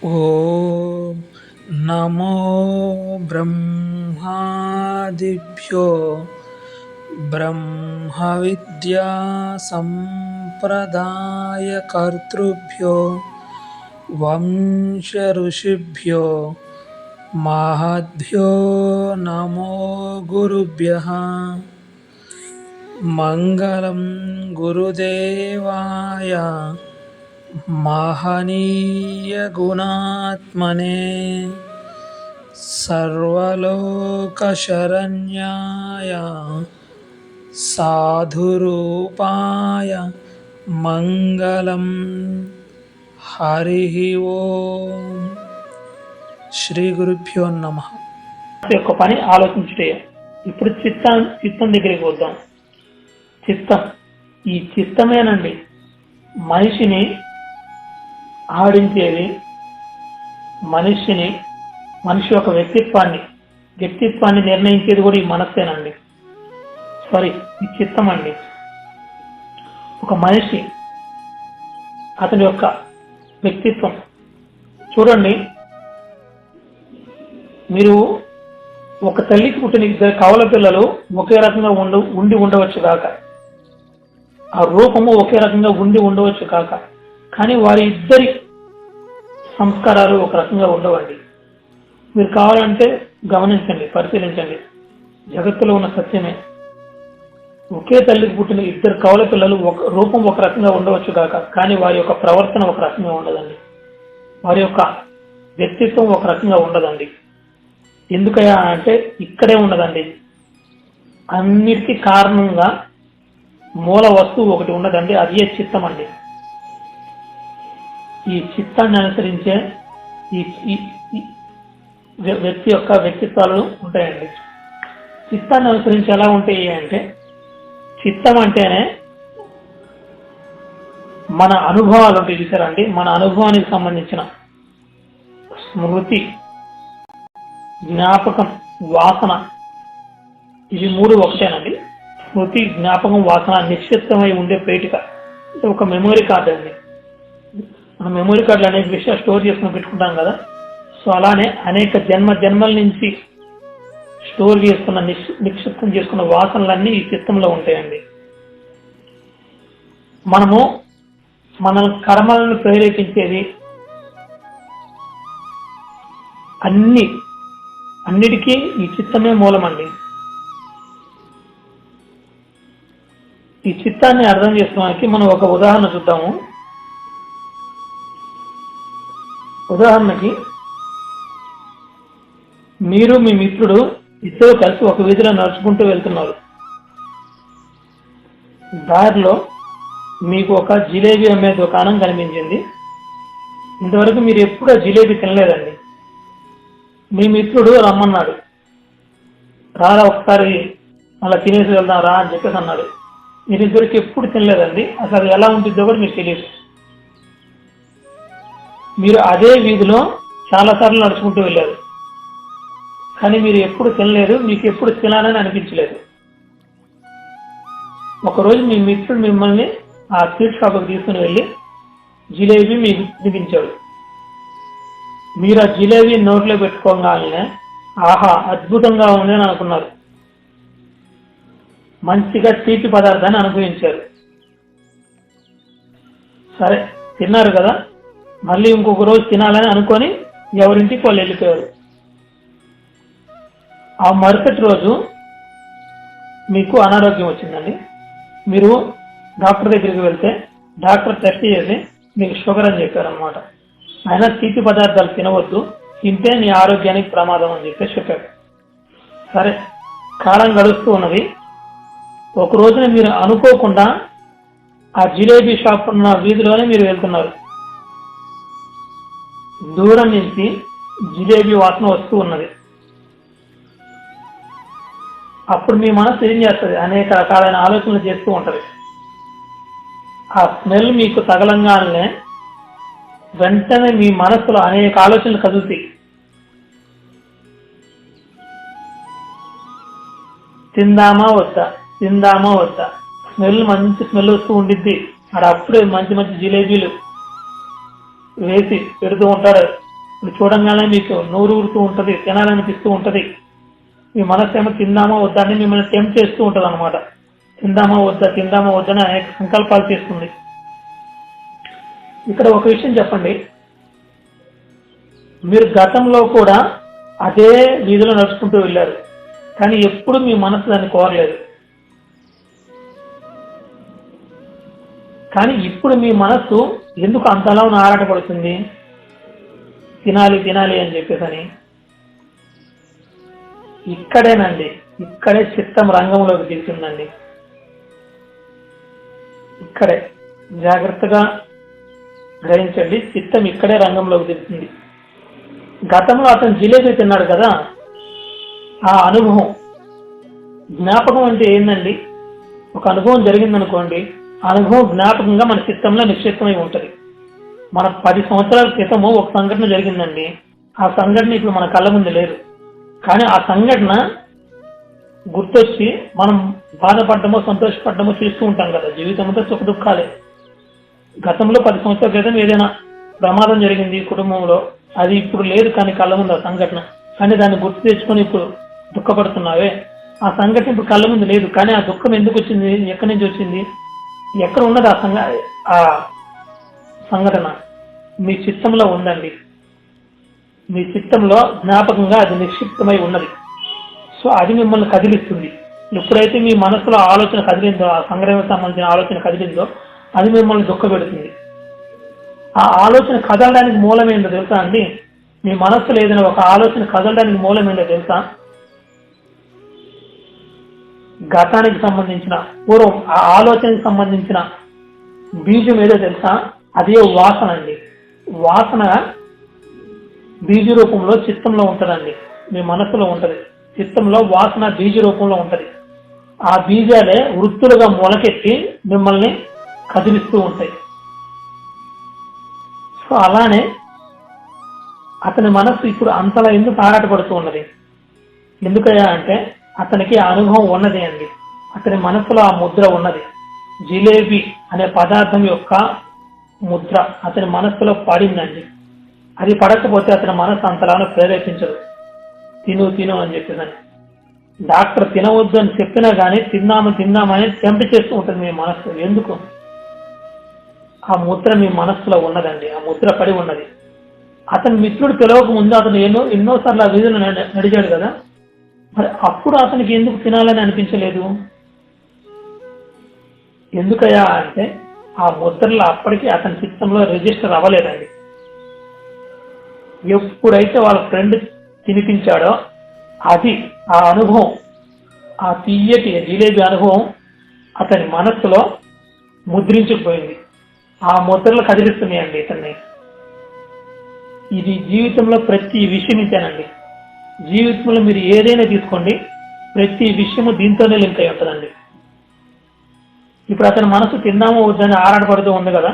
ఓం నమో బ్రహ్మాదిభ్యో బ్రహ్మ విద్యా సంప్రదాయకర్తృభ్యో వంశ ఋషిభ్యో మహద్భ్యో నమో గురుభ్యః. మంగళం గురుదేవాయ మహనీయ గుణాత్మనే సర్వలోకశరణ్యాయ సాధురూపాయ మంగళం. హరి ఓం. శ్రీ గురుభ్యో నమః. యొక్క పని ఆలోచించుటే. ఇప్పుడు చిత్తం దగ్గరికి వద్దాం. ఈ చిత్తమేనండి మనిషిని ఆడించేది. మనిషి యొక్క వ్యక్తిత్వాన్ని నిర్ణయించేది కూడా ఈ మనస్సేనండి. ఈ చిత్తం అండి. ఒక మనిషి అతని యొక్క వ్యక్తిత్వం చూడండి. మీరు ఒక తల్లికి పుట్టిన ఇద్దరు కవల పిల్లలు ఒకే రకంగా ఉండి ఉండవచ్చు కాక, ఆ రూపము ఒకే రకంగా ఉండి ఉండవచ్చు కాక, కానీ వారి ఇద్దరి సంస్కారాలు ఒక రకంగా ఉండవండి. మీరు కావాలంటే గమనించండి, పరిశీలించండి. జగత్తులో ఉన్న సత్యమే. ఒకే తల్లికి పుట్టిన ఇద్దరు కవల పిల్లలు రూపం ఒక రకంగా ఉండవచ్చు కాక, కానీ వారి యొక్క ప్రవర్తన ఒక రకంగా ఉండదండి. వారి యొక్క వ్యక్తిత్వం ఒక రకంగా ఉండదండి. ఎందుకయ్యా అంటే ఇక్కడే ఉండదండి. అన్నిటికీ కారణంగా మూల వస్తువు ఒకటి ఉన్నదండి, అదే చిత్తం అండి. ఈ చిత్తాన్ని అనుసరించే ఈ వ్యక్తి యొక్క వ్యక్తిత్వాలు ఉంటాయండి. చిత్తాన్ని అనుసరించి ఎలా ఉంటాయి అంటే, చిత్తం అంటేనే మన అనుభవాలు ఉంటాయి చూసారండి. మన అనుభవానికి సంబంధించిన స్మృతి, జ్ఞాపకం, వాసన, ఇవి మూడు ఒకటేనండి. స్మృతి, జ్ఞాపకం, వాసన నిశ్చితమై ఉండే పేటిక, ఒక మెమొరీ కార్డు అండి. మనం మెమొరీ కార్డులు అనేక విషయాలు స్టోర్ చేసుకుని పెట్టుకుంటాం కదా. సో అలానే అనేక జన్మల నుంచి స్టోర్ చేసుకున్న నిక్షిప్తం చేసుకున్న వాసనలన్నీ ఈ చిత్తంలో ఉంటాయండి. మన కర్మలను ప్రేరేపించేది అన్నిటికీ ఈ చిత్తమే మూలమండి. ఈ చిత్తాన్ని అర్థం చేసుకోవడానికి మనం ఒక ఉదాహరణ చూద్దాము. ఉదాహరణకి, మీరు మీ మిత్రుడు ఇద్దరు కలిసి ఒక వీధిలో నడుచుకుంటూ వెళ్తున్నారు. దారిలో మీకు ఒక జిలేబీ అమ్మే దుకాణం కనిపించింది. ఇంతవరకు మీరు ఎప్పుడు జిలేబీ తినలేదండి. మీ మిత్రుడు రమ్మన్నాడు. రారా ఒకసారి అలా తినేసి వెళ్దాం రా అని చెప్పేసి అన్నాడు. మీరు ఇద్దరికి ఎప్పుడు తినలేదండి, అసలు ఎలా ఉంటుందో కూడా మీకు తెలియదు. మీరు అదే వీధిలో చాలాసార్లు నడుచుకుంటూ వెళ్ళారు, కానీ మీరు ఎప్పుడు తినలేదు, మీకు ఎప్పుడు తినాలని అనిపించలేదు. ఒకరోజు మీ మిత్రుడు మిమ్మల్ని ఆ స్వీట్ షాప్కి తీసుకుని వెళ్ళి జిలేబీ మీకు తినిపించాడు. మీరు ఆ జిలేబీ నోట్లో పెట్టుకోగానే ఆహా అద్భుతంగా ఉంది అని అనుకున్నారు. మంచిగా తీపి పదార్థాన్ని అనుభవించారు. సరే తిన్నారు కదా, మళ్ళీ ఇంకొక రోజు తినాలని అనుకొని ఎవరింటికి వాళ్ళు వెళ్ళిపోయారు. ఆ మరుసటి రోజు మీకు అనారోగ్యం వచ్చిందండి. మీరు డాక్టర్ దగ్గరికి వెళ్తే డాక్టర్ టెస్ట్ చేసి మీకు షుగర్ అని చెప్పారనమాట. అయినా తీపి పదార్థాలు తినవద్దు, తింటే నీ ఆరోగ్యానికి ప్రమాదం అని చెప్పేసి చెప్పారు. సరే కాలం గడుస్తూ ఉన్నది. ఒక రోజున మీరు అనుకోకుండా ఆ జిలేబీ షాప్ ఉన్న వీధిలోనే మీరు వెళ్తున్నారు. దూరం నుంచి జిలేబీ వాసన వస్తూ ఉన్నది. అప్పుడు మీ మనసు ఏం చేస్తుంది? అనేక రకాలైన ఆలోచనలు చేస్తూ ఉంటది. ఆ స్మెల్ మీకు తగలంగానే వెంటనే మీ మనసులో అనేక ఆలోచనలు కదులుతాయి. తిందామా వద్దా మంచి స్మెల్ వస్తూ ఉండిద్ది. అక్కడ అప్పుడే మంచి మంచి జిలేబీలు వేసి పెడుతూ ఉంటారు. ఇప్పుడు చూడంగానే మీకు నోరు ఊరుతూ ఉంటుంది, తినాలనిపిస్తూ ఉంటుంది. మీ మనస్సు ఏమో తిందామా వద్దా అని మిమ్మల్ని టెంప్ట్ చేస్తూ ఉంటుంది అనమాట. తిందామా వద్దా అని అనేక సంకల్పాలు చేస్తుంది. ఇక్కడ ఒక విషయం చెప్పండి, మీరు గతంలో కూడా అదే వీధిలో నడుచుకుంటూ వెళ్ళారు, కానీ ఎప్పుడు మీ మనసు దాన్ని కోరలేదు. కానీ ఇప్పుడు మీ మనస్సు ఎందుకు అంతలా ఆరాటపడుతుంది? తినాలి అని చెప్పేసని. ఇక్కడే చిత్తం రంగంలోకి దిగుతుందండి. ఇక్కడే జాగ్రత్తగా గ్రహించండి, చిత్తం ఇక్కడే రంగంలోకి దిగుతుంది. గతంలో అతను జిలేబీ తిన్నాడు కదా, ఆ అనుభవం, జ్ఞాపకం అంటే ఏందండి? ఒక అనుభవం జరిగిందనుకోండి, అనుభవం జ్ఞాపకంగా మన చిత్తంలో నిక్షిప్తమై ఉంటుంది. మన 10 సంవత్సరాల క్రితము ఒక సంఘటన జరిగిందండి, ఆ సంఘటన ఇప్పుడు మన కళ్ళ ముందు లేదు. కానీ ఆ సంఘటన గుర్తొచ్చి మనం బాధపడ్డమో సంతోషపడ్డమో చేస్తూ ఉంటాం కదా. జీవితంతో సుఖ దుఃఖాలే. గతంలో 10 సంవత్సరాల క్రితం ఏదైనా ప్రమాదం జరిగింది కుటుంబంలో, అది ఇప్పుడు లేదు కానీ కళ్ళ ముందు ఆ సంఘటన, కానీ దాన్ని గుర్తు తెచ్చుకొని ఇప్పుడు దుఃఖపడుతున్నావే. ఆ సంఘటన ఇప్పుడు కళ్ళ ముందు లేదు, కానీ ఆ దుఃఖం ఎందుకు వచ్చింది, ఎక్కడి నుంచి వచ్చింది, ఎక్కడ ఉన్నది ఆ సంఘటన? మీ చిత్తంలో ఉందండి. మీ చిత్తంలో జ్ఞాపకంగా అది నిక్షిప్తమై ఉన్నది. సో అది మిమ్మల్ని కదిలిస్తుంది. ఎప్పుడైతే మీ మనసులో ఆలోచన కదిలిందో, ఆ సంగ్రహానికి సంబంధించిన ఆలోచన కదిలిందో, అది మిమ్మల్ని దుఃఖపెడుతుంది. ఆ ఆలోచన కదలడానికి మూలమేంటో తెలుసా అండి? మీ మనస్సులో ఏదైనా ఒక ఆలోచన కదలడానికి మూలమేంటో తెలుసా? గతానికి సంబంధించిన, పూర్వం ఆ ఆలోచనకి సంబంధించిన బీజం ఏదో తెలుసా? అదే వాసన అండి. వాసన బీజ రూపంలో చిత్తంలో ఉంటుందండి. మీ మనస్సులో ఉంటది. చిత్తంలో వాసన బీజ రూపంలో ఉంటది. ఆ బీజాలే వృత్తులుగా మొలకెత్తి మిమ్మల్ని కదిలిస్తూ ఉంటాయి. సో అలానే అతని మనస్సు ఇప్పుడు అంతలా ఎందుకు ఆరాటపడుతూ ఉన్నది? ఎందుకయ్యా అంటే అతనికి ఆ అనుభవం ఉన్నది అండి. అతని మనస్సులో ఆ ముద్ర ఉన్నది. జిలేబీ అనే పదార్థం యొక్క ముద్ర అతని మనస్సులో పడిందండి. అది పడకపోతే అతని మనస్సు అంతలానో ప్రేరేపించదు. తిను అని చెప్పేదని. డాక్టర్ తినవద్దు అని చెప్పినా కానీ తిందామని టెంప్ట్ చేస్తూ ఉంటుంది మీ మనస్సు. ఎందుకు? ఆ ముద్ర మీ మనస్సులో ఉన్నదండి. ఆ ముద్ర పడి ఉన్నది. అతని మిత్రుడు పిలవక ముందు అతను ఎన్నోసార్లు ఆ వీధిలో నడిచాడు కదా, మరి అప్పుడు అతనికి ఎందుకు తినాలని అనిపించలేదు? ఎందుకయ్యా అంటే ఆ ముద్రలో అప్పటికి అతని చిత్తంలో రిజిస్టర్ అవ్వలేదండి. ఎప్పుడైతే వాళ్ళ ఫ్రెండ్ తినిపించాడో అది ఆ అనుభవం, ఆ తీయటి జిలేబీ అనుభవం అతని మనస్సులో ముద్రించుకుపోయింది. ఆ ముద్రలు కదిలిస్తున్నాయండి ఇతన్ని. ఇది జీవితంలో ప్రతి విషయం ఇంతేనండి. జీవితంలో మీరు ఏదైనా తీసుకోండి, ప్రతి విషయము దీంతోనే లింక్ అయి ఉంటుందండి. ఇప్పుడు అతని మనసు తిందామో వద్దని ఆరాటపడుతూ ఉంది కదా,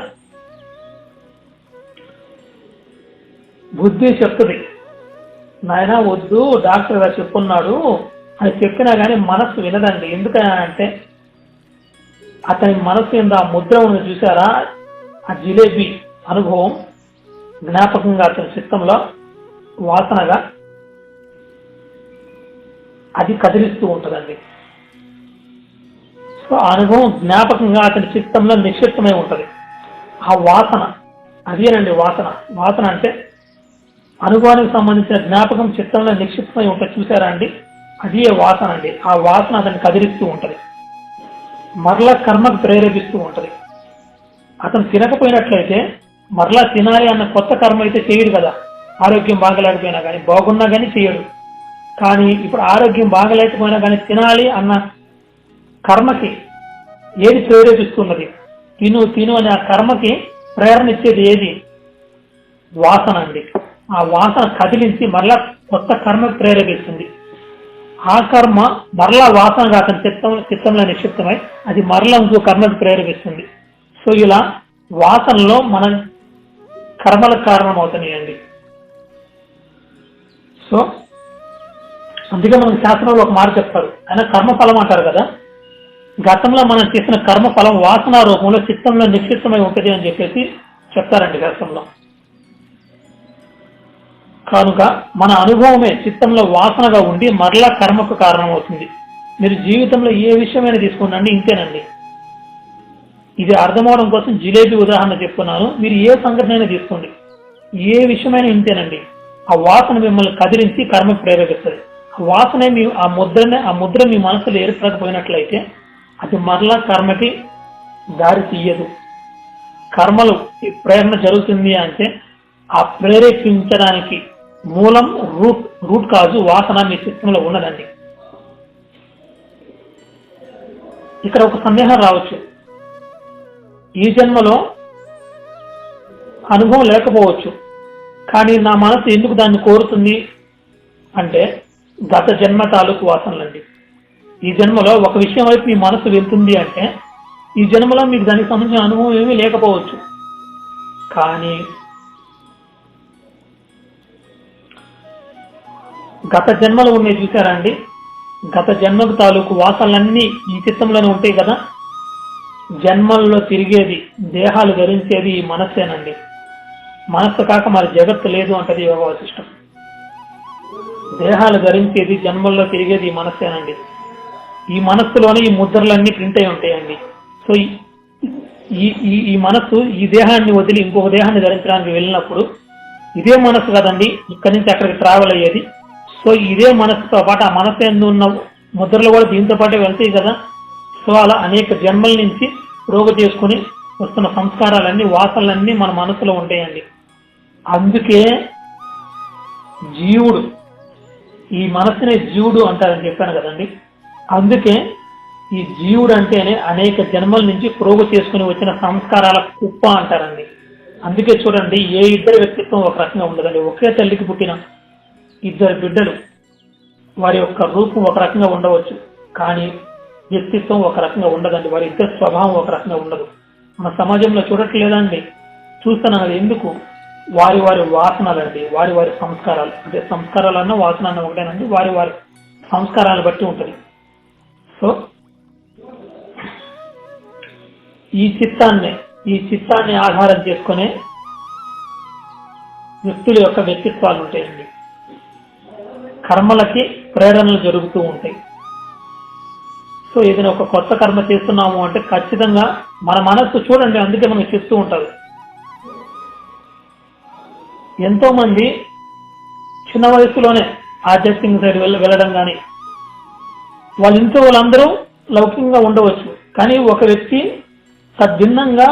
బుద్ధి చెప్తుంది నాయన వద్దు, డాక్టర్ గారు చెప్పున్నాడు అని చెప్పినా కానీ మనస్సు వినదండి. ఎందుకంటే అతని మనస్సు కింద ఆ ముద్ర ఉంది చూసారా, ఆ జిలేబీ అనుభవం జ్ఞాపకంగా అతని చిత్తంలో వాసనగా అది కదిలిస్తూ ఉంటుందండి. సో ఆ అనుభవం జ్ఞాపకంగా అతని చిత్తంలో నిక్షిప్తమై ఉంటుంది. ఆ వాసన అదేనండి వాసన. వాసన అంటే అనుభవానికి సంబంధించిన జ్ఞాపకం చిత్తంలో నిక్షిప్తమై ఉంటుంది చూసారా అండి, అదే వాసన అండి. ఆ వాసన అతన్ని కదిలిస్తూ ఉంటుంది, మరలా కర్మకు ప్రేరేపిస్తూ ఉంటుంది. అతను తినకపోయినట్లయితే మరలా తినాలి అన్న కొత్త కర్మ అయితే చేయడు కదా. ఆరోగ్యం బాగలేకపోయినా కానీ, బాగున్నా కానీ చేయడు. కానీ ఇప్పుడు ఆరోగ్యం బాగలేకపోయినా కానీ తినాలి అన్న కర్మకి ఏది ప్రేరేపిస్తున్నది? తిను అనే ఆ కర్మకి ప్రేరణ ఇచ్చేది ఏది? వాసన అండి. ఆ వాసన కదిలించి మరలా కొత్త కర్మకు ప్రేరేపిస్తుంది. ఆ కర్మ మరలా వాసనగా అతని చిత్తంలో నిక్షిప్తమై అది మరలా ఇంకో కర్మకు ప్రేరేపిస్తుంది. సో ఇలా వాసనలో మన కర్మలకు కారణం అవుతున్నాయండి. సో అందుకే మనకు శాస్త్రంలో ఒక మాట చెప్తారు, ఆయన కర్మఫలం అంటారు కదా. గతంలో మనం చేసిన కర్మఫలం వాసన రూపంలో చిత్తంలో నిక్షిప్తమై ఉంటుంది అని చెప్పేసి చెప్తారండి శాస్త్రంలో. కనుక మన అనుభవమే చిత్తంలో వాసనగా ఉండి మరలా కర్మకు కారణమవుతుంది. మీరు జీవితంలో ఏ విషయమైనా తీసుకోండి, ఇంతేనండి. ఇది అర్థమవడం కోసం జిలేబీ ఉదాహరణ చెప్తున్నాను. మీరు ఏ సంఘటన అయినా తీసుకోండి, ఏ విషయమైనా ఇంతేనండి. ఆ వాసన మిమ్మల్ని కదిలించి కర్మ ప్రేరేపిస్తుంది. ఆ వాసనే ఆ ముద్ర మీ మనసులో ఏర్పడకపోయినట్లయితే అది మరలా కర్మకి దారి తీయదు. కర్మలు ప్రేరణ జరుగుతుంది అంటే ఆ ప్రేరేపించడానికి మూలం రూట్ కాజు వాసన మీ చిత్తంలో ఉన్నదండి. ఇక్కడ ఒక సందేహం రావచ్చు, ఈ జన్మలో అనుభవం లేకపోవచ్చు, కానీ నా మనసు ఎందుకు దాన్ని కోరుతుంది అంటే గత జన్మ తాలూకు వాసనలండి. ఈ జన్మలో ఒక విషయం వైపు మీ మనసు వెళ్తుంది అంటే ఈ జన్మలో మీకు దానికి సంబంధించిన అనుభవం ఏమీ లేకపోవచ్చు, కానీ గత జన్మలు ఉన్నాయి చూసారా అండి. గత జన్మకు తాలూకు వాసనలన్నీ ఈ చిత్తంలోనే ఉంటాయి కదా. జన్మల్లో తిరిగేది, దేహాలు ధరించేది ఈ మనస్సేనండి. మనస్సు కాక మరి జగత్తు లేదు అంటది యోగ వశిష్టం. దేహాలు ధరించేది, జన్మల్లో తిరిగేది ఈ మనస్సేనండి. ఈ మనస్సులోనే ఈ ముద్రలన్నీ ప్రింట్ అయి ఉంటాయండి. సో ఈ మనస్సు ఈ దేహాన్ని వదిలి ఇంకొక దేహాన్ని ధరించడానికి వెళ్ళినప్పుడు ఇదే మనస్సు కదండి ఇక్కడి నుంచి అక్కడికి ట్రావెల్ అయ్యేది. సో ఇదే మనస్సుతో పాటు ఆ మనస్సు ఎందు ఉన్న ముద్రలు కూడా దీంతో పాటే వెళ్తాయి కదా. సో అలా అనేక జన్మల నుంచి రోగ చేసుకుని వస్తున్న సంస్కారాలన్నీ, వాసనలన్నీ మన మనసులో ఉంటాయండి. అందుకే జీవుడు, ఈ మనస్సునే జీవుడు అంటారని చెప్పాను కదండి. అందుకే ఈ జీవుడు అంటేనే అనేక జన్మల నుంచి ప్రోగు చేసుకుని వచ్చిన సంస్కారాల కుప్ప అంటారండి. అందుకే చూడండి, ఏ ఇద్దరి వ్యక్తిత్వం ఒక రకంగా ఉండదండి. ఒకే తల్లికి పుట్టిన ఇద్దరు బిడ్డలు, వారి యొక్క రూపం ఒక రకంగా ఉండవచ్చు, కానీ వ్యక్తిత్వం ఒక రకంగా ఉండదండి. వారి ఇద్దరు స్వభావం ఒక రకంగా ఉండదు. మన సమాజంలో చూడట్లేదండి, చూస్తున్నాను. ఎందుకు? వారి వారి వాసనలండి, వారి వారి సంస్కారాలు. అంటే సంస్కారాలన్నా వాసన అన్న ఒకటేనండి. వారి వారి సంస్కారాలను బట్టి ఉంటుంది. సో ఈ చిత్తాన్ని ఆధారం చేసుకునే వ్యక్తుల యొక్క వ్యక్తిత్వాలు ఉంటాయండి. కర్మలకి ప్రేరణలు జరుగుతూ ఉంటాయి. సో ఏదైనా ఒక కొత్త కర్మ చేస్తున్నాము అంటే ఖచ్చితంగా మన మనస్సు చూడండి, అందుకే మనకు చెప్తూ ఉంటారు. ఎంతో మంది చిన్న వయసులోనే ఆధ్యాత్మిక సైడ్ వెళ్ళడం కానీ, వాళ్ళ ఇంట్లో వాళ్ళందరూ లౌకికంగా ఉండవచ్చు, కానీ ఒక వ్యక్తి సద్భిన్నంగా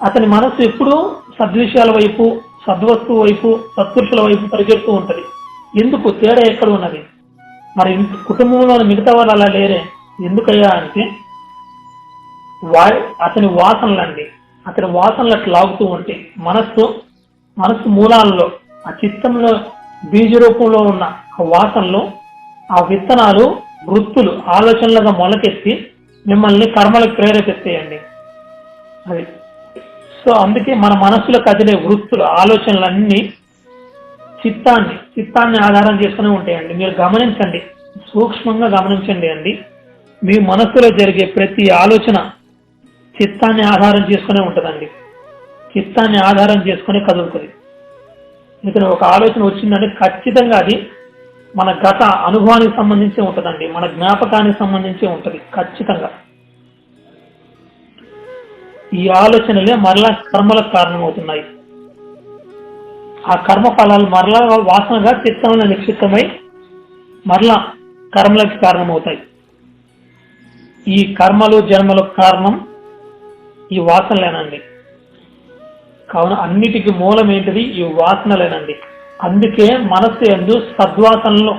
అతని మనస్సు ఎప్పుడూ సద్విషయాల వైపు, సద్వస్తువు వైపు, సత్పురుషుల వైపు పరిగెడుతూ ఉంటది. ఎందుకు? తేడా ఎక్కడ ఉన్నది? మరి కుటుంబంలోని మిగతా వాళ్ళు అలా లేరే, ఎందుకయ్యా అంటే అతని వాసనలండి, అతని వాసనలు అట్లా లాగుతూ ఉంటాయి. మనస్సు మూలాల్లో, ఆ చిత్తంలో బీజ రూపంలో ఉన్న ఆ వాసనలు, ఆ విత్తనాలు, వృత్తులు ఆలోచనలుగా మొలకెత్తి మిమ్మల్ని కర్మలకు ప్రేరేపిస్తాయండి. అది సో అందుకే మన మనస్సులో కదిలే వృత్తులు, ఆలోచనలన్నీ చిత్తాన్ని ఆధారం చేసుకుని ఉంటాయండి. మీరు గమనించండి, సూక్ష్మంగా గమనించండి అండి. మీ మనస్సులో జరిగే ప్రతి ఆలోచన చిత్తాన్ని ఆధారం చేసుకునే ఉంటుందండి. చిత్తాన్ని ఆధారం చేసుకుని కదులుతుంది. ఇతను ఒక ఆలోచన వచ్చిందంటే ఖచ్చితంగా అది మన గత అనుభవానికి సంబంధించి ఉంటుందండి, మన జ్ఞాపకానికి సంబంధించి ఉంటుంది ఖచ్చితంగా. ఈ ఆలోచనలే మరలా కర్మలకు కారణమవుతున్నాయి. ఆ కర్మ ఫలాలు మరలా వాసనగా చిత్తంలో నిక్షిప్తమై మరలా కర్మలకు కారణమవుతాయి. ఈ కర్మలు జన్మలకు కారణం ఈ వాసనలేనండి. కావున అన్నిటికీ మూలం ఏంటిది? ఈ వాసనలేనండి. అందుకే మనస్సు యందు సద్వాసనల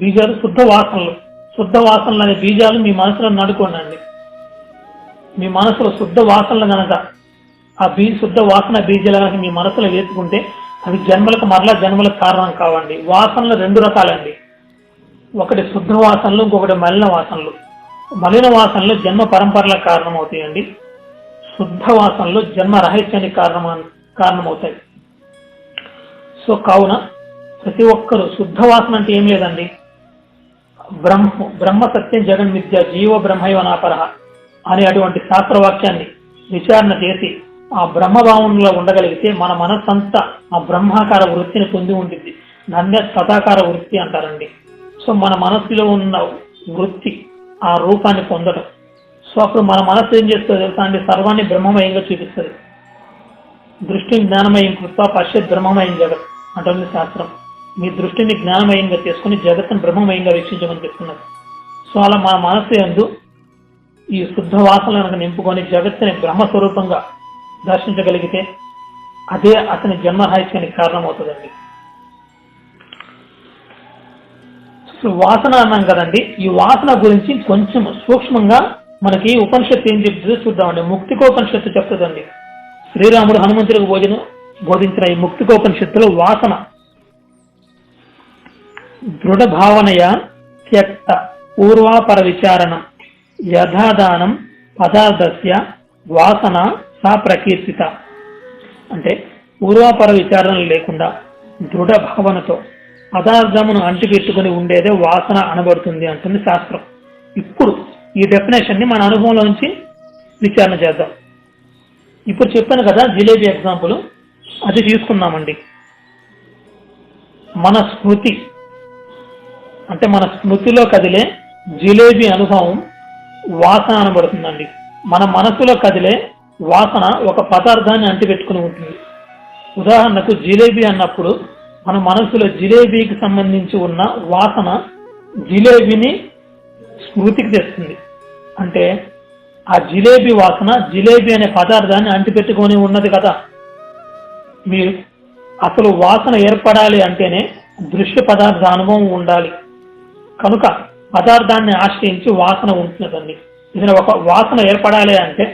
బీజాలు, శుద్ధ వాసనలు అనే బీజాలు మీ మనసులో నడుకోండి. మీ మనసులో శుద్ధ వాసనలు కనుక, ఆ శుద్ధ వాసన బీజాలు కనుక మీ మనసులో వేసుకుంటే అవి మరలా జన్మలకు కారణం కావండి. వాసనలు రెండు రకాలండి. ఒకటి శుద్ధ వాసనలు, ఇంకొకటి మలిన వాసనలు. మలిన వాసనలు జన్మ పరంపరలకు కారణమవుతాయండి. శుద్ధ వాసనలు జన్మ రహస్యానికి కారణమవుతాయి. సో కావున ప్రతి ఒక్కరూ శుద్ధ వాసన అంటే ఏం లేదండి, బ్రహ్మ సత్యం జగన్మిథ్య జీవ బ్రహ్మైవ నాపరః అనే అటువంటి శాస్త్రవాక్యాన్ని విచారణ చేసి ఆ బ్రహ్మభావంలో ఉండగలిగితే మన మనస్సంతా ఆ బ్రహ్మాకార వృత్తిని పొంది ఉంటుంది. దాన్నే తథాకార వృత్తి అంటారండి. సో మన మనస్సులో ఉన్న వృత్తి ఆ రూపాన్ని పొందడం. సో అప్పుడు మన మనస్సు ఏం చేస్తుంది తెలుసా అండి, సర్వాన్ని బ్రహ్మమయంగా చూపిస్తుంది. దృష్టిని జ్ఞానమయం కృత్వా పశ్యత్ బ్రహ్మమయం జగత్ అంటుంది శాస్త్రం. మీ దృష్టిని జ్ఞానమయంగా చేసుకుని జగత్తుని బ్రహ్మమయంగా వీక్షించమని చెప్తున్నారు. సో అలా మన మనస్సు యందు ఈ శుద్ధ వాసనలను నింపుకొని జగత్తుని బ్రహ్మస్వరూపంగా దర్శించగలిగితే అదే అతని జన్మరాహిత్యానికి కారణమవుతుందండి. వాసన అన్నాం కదండి, ఈ వాసన గురించి కొంచెం సూక్ష్మంగా మనకి ఉపనిషత్తు ఏం చెప్తుందో చూద్దామండి. ముక్తికోపనిషత్తు చెప్తుందండి. శ్రీరాముడు హనుమంతుడికి బోధించిన ఈ ముక్తికోపనిషత్తులో వాసన దృఢ భావనయ త్యక్త పూర్వాపర విచారణం యథాదానం పదార్థస్య వాసన సా ప్రకీర్తిత. అంటే పూర్వాపర విచారణ లేకుండా దృఢ భావనతో పదార్థమును అంటిపెట్టుకుని ఉండేదే వాసన అనబడుతుంది అంటుంది శాస్త్రం. ఇప్పుడు ఈ డెఫినేషన్ ని మన అనుభవంలో నుంచి విచారణ చేద్దాం. ఇప్పుడు చెప్పాను కదా జిలేబీ ఎగ్జాంపుల్, అది తీసుకున్నామండి. మన స్మృతి అంటే మన స్మృతిలో కదిలే జిలేబీ అనుభవం వాసన అనబడుతుందండి. మన మనసులో కదిలే వాసన ఒక పదార్థాన్ని అంటిపెట్టుకుని ఉంటుంది. ఉదాహరణకు జిలేబీ అన్నప్పుడు మన మనసులో జిలేబీకి సంబంధించి ఉన్న వాసన జిలేబీని స్మృతికి తెస్తుంది. అంటే ఆ జిలేబీ వాసన జిలేబీ అనే పదార్థాన్ని అంటిపెట్టుకొని ఉన్నది కదా. మీరు అసలు వాసన ఏర్పడాలి అంటేనే దృశ్య పదార్థ అనుభవం ఉండాలి. కనుక పదార్థాన్ని ఆశ్రయించి వాసన ఉంటున్నదండి. ఇది ఒక వాసన ఏర్పడాలి అంటే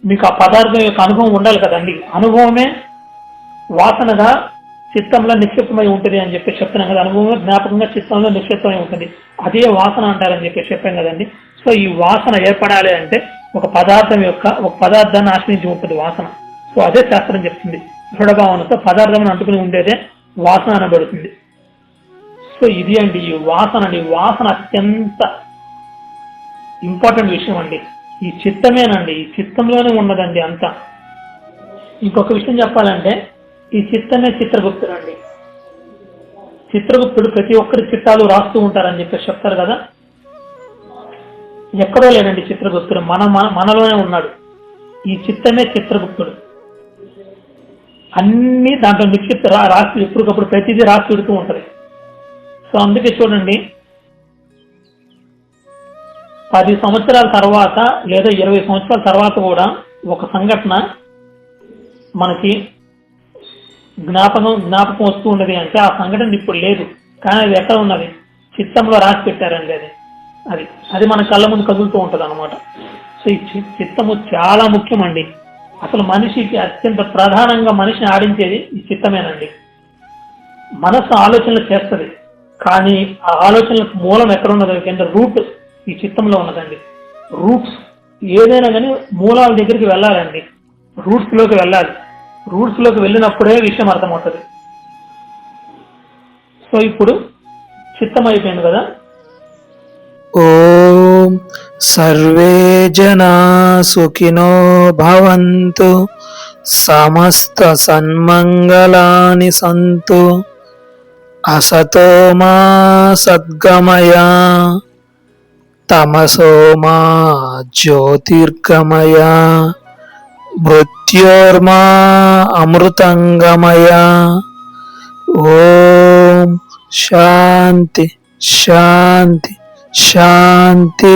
మీకు ఆ పదార్థం యొక్క అనుభవం ఉండాలి కదండి. అనుభవమే వాసనగా చిత్తంలో నిక్షిప్తమై ఉంటుంది అని చెప్పి చెప్తున్నాం కదా. అనుభవం జ్ఞాపకంగా చిత్తంలో నిక్షిప్తమై ఉంటుంది, అదే వాసన అంటారని చెప్పి చెప్పాం కదండి. సో ఈ వాసన ఏర్పడాలి అంటే ఒక పదార్థాన్ని ఆశ్రయించి ఉంటుంది వాసన. సో అదే శాస్త్రం చెప్తుంది. దృఢభావనతో పదార్థం అంటుకుని ఉండేదే వాసన అనబడుతుంది. సో ఇది అండి ఈ వాసన. వాసన అత్యంత ఇంపార్టెంట్ విషయం అండి. ఈ చిత్తమేనండి, ఈ చిత్తంలోనే ఉన్నదండి అంతా. ఇంకొక విషయం చెప్పాలంటే ఈ చిత్తమే చిత్రగుప్తుడు అండి. చిత్రగుప్తుడు ప్రతి ఒక్కరి చిత్తాలు రాస్తూ ఉంటారని చెప్పేసి చెప్తారు కదా. ఎక్కడో లేదండి చిత్రగుప్తుడు, మనలోనే ఉన్నాడు. ఈ చిత్తమే చిత్రగుప్తుడు. అన్ని దాంట్లో నిక్షిప్త రాసి ఎప్పటికప్పుడు ప్రతిదీ రాసి పెడుతూ ఉంటది. సో అందుకే చూడండి, 10 సంవత్సరాల తర్వాత లేదా 20 సంవత్సరాల తర్వాత కూడా ఒక సంఘటన మనకి జ్ఞాపకం వస్తూ ఉన్నది అంటే ఆ సంఘటన ఇప్పుడు లేదు, కానీ అది ఎక్కడ ఉన్నది, చిత్తంలో రాసి పెట్టారండి. అది మన కళ్ళ ముందు కదులుతూ ఉంటది అనమాట. సో ఈ చిత్తము చాలా ముఖ్యమండి. అసలు మనిషికి అత్యంత ప్రధానంగా మనిషిని ఆడించేది ఈ చిత్తమేనండి. మనస్సు ఆలోచనలు చేస్తుంది, కానీ ఆ ఆలోచనలకు మూలం ఎక్కడ ఉన్నది కింద రూట్ ఈ చిత్తంలో ఉన్నదండి. రూట్స్ ఏదైనా కానీ మూలాల దగ్గరికి వెళ్ళాలండి, రూట్స్ లోకి వెళ్ళాలి. రూట్స్ లోకి వెళ్ళినప్పుడే విషయం అర్థమవుతుంది. సో ఇప్పుడు చిత్తం అయిపోయింది కదా. ఓం సర్వే జనా సుఖినో భవంతు, సమస్త సన్మంగళాని సంతు, అసతో మా సద్గమయ, తమసో మా జ్యోతిర్గమయ, మృత్యోర్మా అమృతంగమయ. ఓం శాంతి శాంతి శాంతి.